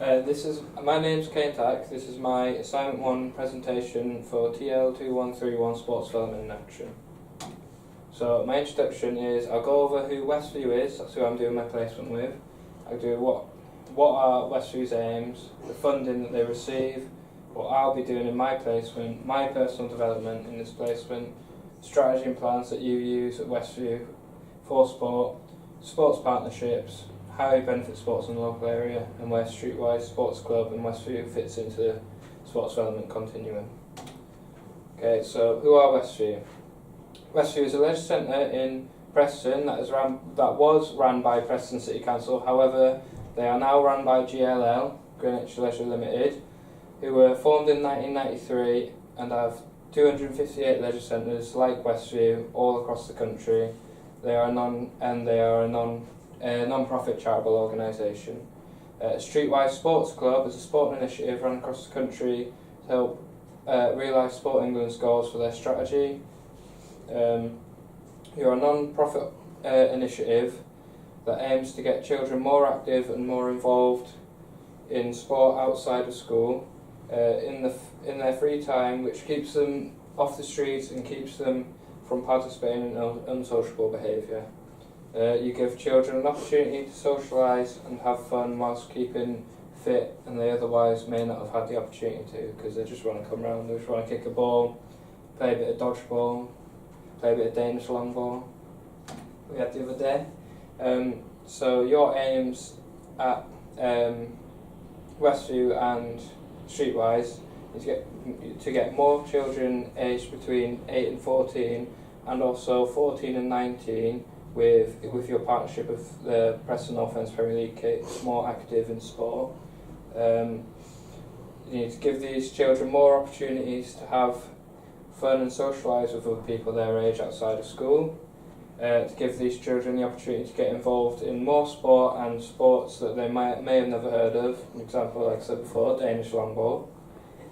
My name's Kane Tack. This is my assignment 1 presentation for TL2131 Sports Development in Action. So my introduction is I'll go over who Westview is, that's who I'm doing my placement with. I'll do what are Westview's aims, the funding that they receive, what I'll be doing in my placement, my personal development in this placement, strategy and plans that you use at Westview for sport, sports partnerships, how you benefit sports in the local area, and where Streetwise Sports Club and Westview fits into the sports development continuum. Okay, so who are Westview? Westview is a leisure centre in Preston that was run by Preston City Council. However, they are now run by GLL, Greenwich Leisure Limited, who were formed in 1993 and have 258 leisure centres like Westview all across the country. They are a non-profit charitable organisation. Streetwise Sports Club is a sporting initiative run across the country to help realise Sport England's goals for their strategy. You're a non-profit initiative that aims to get children more active and more involved in sport outside of school in their free time, which keeps them off the streets and keeps them from participating in unsociable behaviour. You give children an opportunity to socialise and have fun whilst keeping fit, and they otherwise may not have had the opportunity to because they just want to come around, they just want to kick a ball, play a bit of dodgeball, play a bit of Danish long ball we had the other day. So your aims at Westview and Streetwise is to get more children aged between 8 and 14 and also 14 and 19 with your partnership with the Preston North End Premier League kids more active in sport. You need to give these children more opportunities to have fun and socialise with other people their age outside of school. To give these children the opportunity to get involved in more sport and sports that they may have never heard of. An example, like I said before, Danish long ball.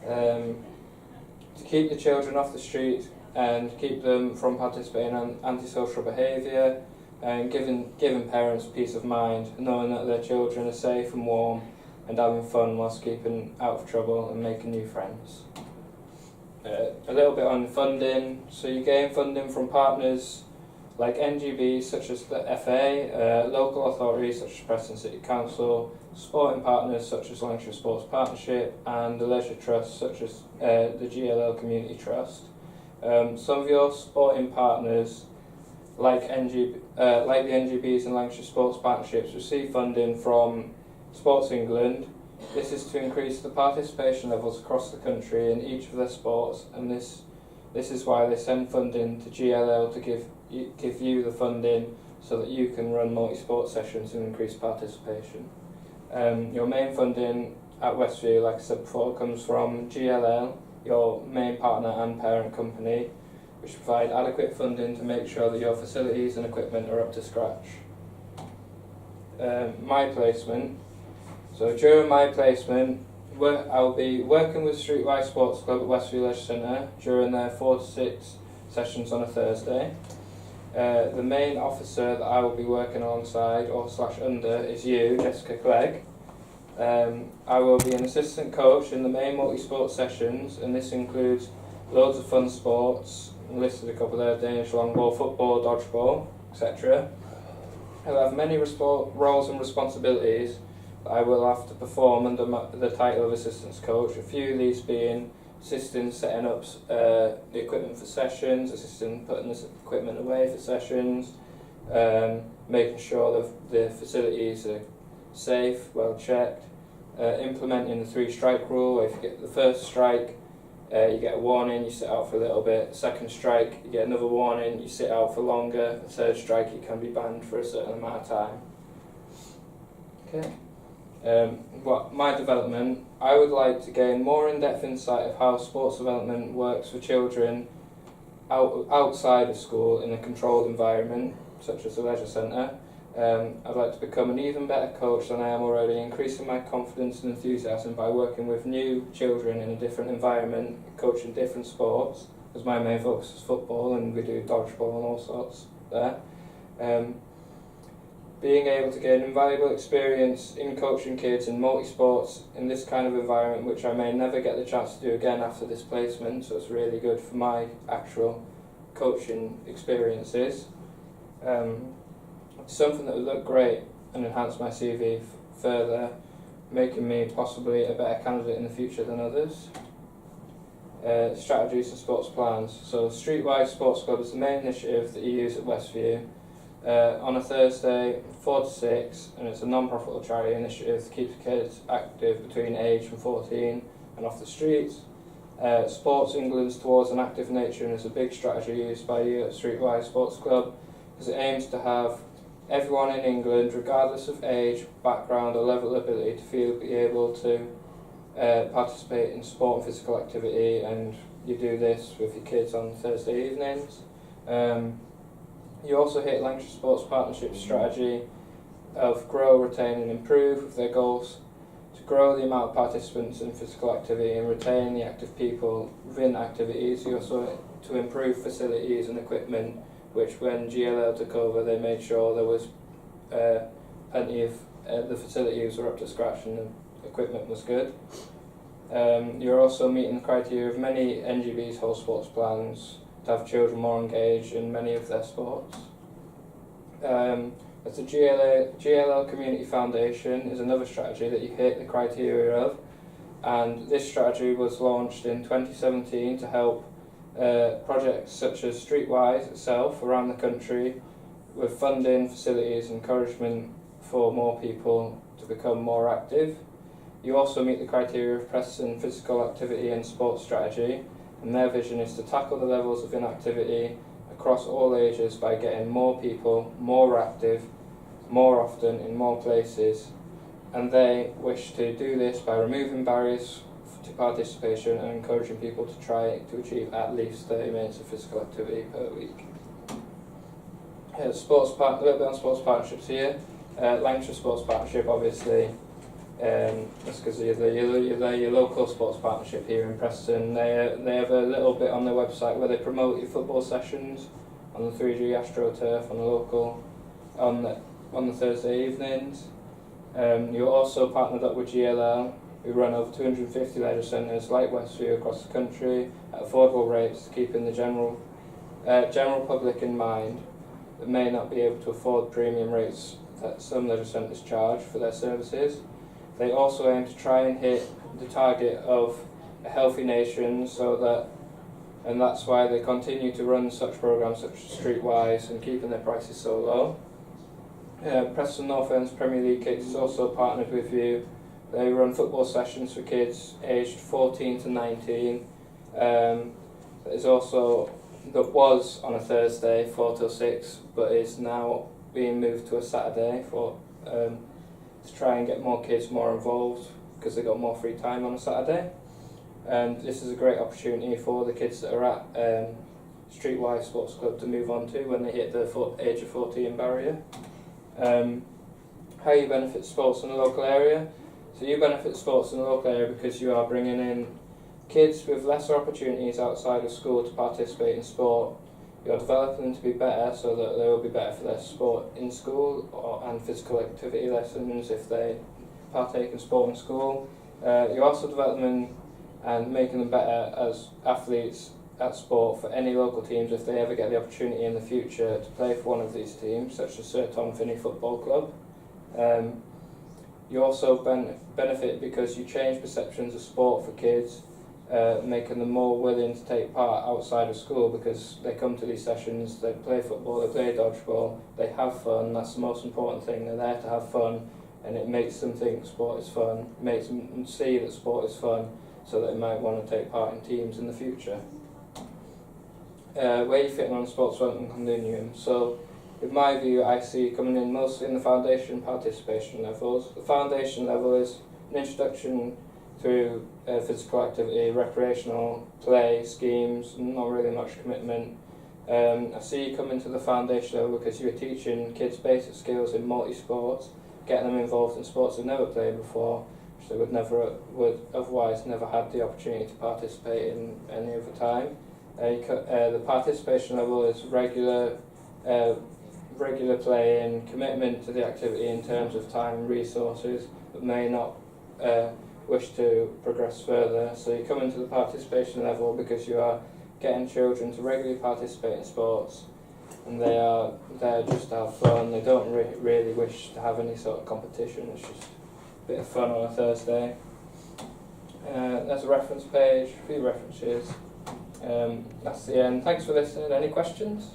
To keep the children off the street and keep them from participating in antisocial behaviour, and giving parents peace of mind, knowing that their children are safe and warm and having fun whilst keeping out of trouble and making new friends. A little bit on funding. So you gain funding from partners like NGBs such as the FA, local authorities such as Preston City Council, sporting partners such as Lancashire Sports Partnership, and the leisure trusts such as the GLL Community Trust. Some of your sporting partners, like the NGBs and Lancashire Sports Partnerships, receive funding from Sports England. This is to increase the participation levels across the country in each of their sports, and this is why they send funding to GLL to give you the funding so that you can run multi-sport sessions and increase participation. Your main funding at Westview, like I said before, comes from GLL, your main partner and parent company, which provide adequate funding to make sure that your facilities and equipment are up to scratch. My placement. So during my placement, I'll be working with Streetwise Sports Club at Westview Leisure Centre during their 4 to 6 sessions on a Thursday. The main officer that I will be working alongside or / under is you, Jessica Clegg. I will be an assistant coach in the main multi-sport sessions, and this includes loads of fun sports, listed a couple there: Danish long ball, football, dodgeball, etc. I'll have many roles and responsibilities that I will have to perform under the title of assistance coach, a few of these being assisting setting up the equipment for sessions, assisting putting the equipment away for sessions, making sure that the facilities are safe, well checked, implementing the 3-strike rule. If you get the first strike, you get a warning, you sit out for a little bit. Second strike, you get another warning, you sit out for longer. The third strike, you can be banned for a certain amount of time. Okay. My development, I would like to gain more in-depth insight of how sports development works for children outside of school in a controlled environment, such as a leisure centre. I'd like to become an even better coach than I am already, increasing my confidence and enthusiasm by working with new children in a different environment, coaching different sports, because my main focus is football and we do dodgeball and all sorts there. being able to gain invaluable experience in coaching kids in multi-sports in this kind of environment, which I may never get the chance to do again after this placement, so it's really good for my actual coaching experiences. Something that would look great and enhance my CV further, making me possibly a better candidate in the future than others. Strategies and sports plans. So Streetwise Sports Club is the main initiative that you use at Westview on a Thursday 4 to 6, and it's a non-profit or charity initiative that keeps kids active between age and 14 and off the streets. Sports England's towards an active nature, and is a big strategy used by you at Streetwise Sports Club, because it aims to have everyone in England, regardless of age, background or level of ability, to be able to participate in sport and physical activity, and you do this with your kids on Thursday evenings. You also hit Lancashire Sports Partnership strategy of grow, retain and improve, with their goals to grow the amount of participants in physical activity and retain the active people within activities. You also to improve facilities and equipment, which when GLL took over they made sure there was plenty of the facilities were up to scratch and the equipment was good. You're also meeting the criteria of many NGB's whole sports plans to have children more engaged in many of their sports. As the GLL Community Foundation is another strategy that you hit the criteria of, and this strategy was launched in 2017 to help projects such as Streetwise itself around the country with funding, facilities, encouragement for more people to become more active. You also meet the criteria of Preston Physical Activity and Sports Strategy, and their vision is to tackle the levels of inactivity across all ages by getting more people more active, more often, in more places, and they wish to do this by removing barriers to participation and encouraging people to try to achieve at least 30 minutes of physical activity per week. A little bit on sports partnerships here. Lancashire Sports Partnership, obviously, that's because they're your local sports partnership here in Preston. They have a little bit on their website where they promote your football sessions on the 3G AstroTurf on the Thursday evenings. You're also partnered up with GLL, who run over 250 leisure centres like Westview across the country at affordable rates, keeping the general public in mind that may not be able to afford premium rates that some leisure centres charge for their services. They also aim to try and hit the target of a healthy nation, and that's why they continue to run such programmes such as Streetwise and keeping their prices so low. Preston North End's Premier League Kids is also partnered with you. They run football sessions for kids aged 14 to 19. That was on a Thursday 4 till 6, but is now being moved to a Saturday to try and get more kids more involved, because they got more free time on a Saturday. And this is a great opportunity for the kids that are at Streetwise Sports Club to move on to when they hit the age of 14 barrier. How you benefit sports in the local area. So you benefit sports in the local area because you are bringing in kids with lesser opportunities outside of school to participate in sport. You're developing them to be better so that they will be better for their sport in school and physical activity lessons if they partake in sport in school. You're also developing and making them better as athletes at sport for any local teams if they ever get the opportunity in the future to play for one of these teams, such as Sir Tom Finney Football Club. You also benefit because you change perceptions of sport for kids, making them more willing to take part outside of school, because they come to these sessions, they play football, they play dodgeball, they have fun. That's the most important thing. They're there to have fun, and it makes them think sport is fun, makes them see that sport is fun, so that they might want to take part in teams in the future. Where you fit on the sports development continuum. So, in my view, I see coming in mostly in the foundation participation levels. The foundation level is an introduction through physical activity, recreational play, schemes, not really much commitment. I see you coming to the foundation level because you're teaching kids basic skills in multi-sports, getting them involved in sports they've never played before, which they would otherwise never had the opportunity to participate in any other time. The participation level is regular regular playing, commitment to the activity in terms of time and resources, but may not wish to progress further. So you come into the participation level because you are getting children to regularly participate in sports, and they are there just to have fun. They don't really wish to have any sort of competition. It's just a bit of fun on a Thursday. There's a reference page, a few references. That's the end. Thanks for listening. Any questions?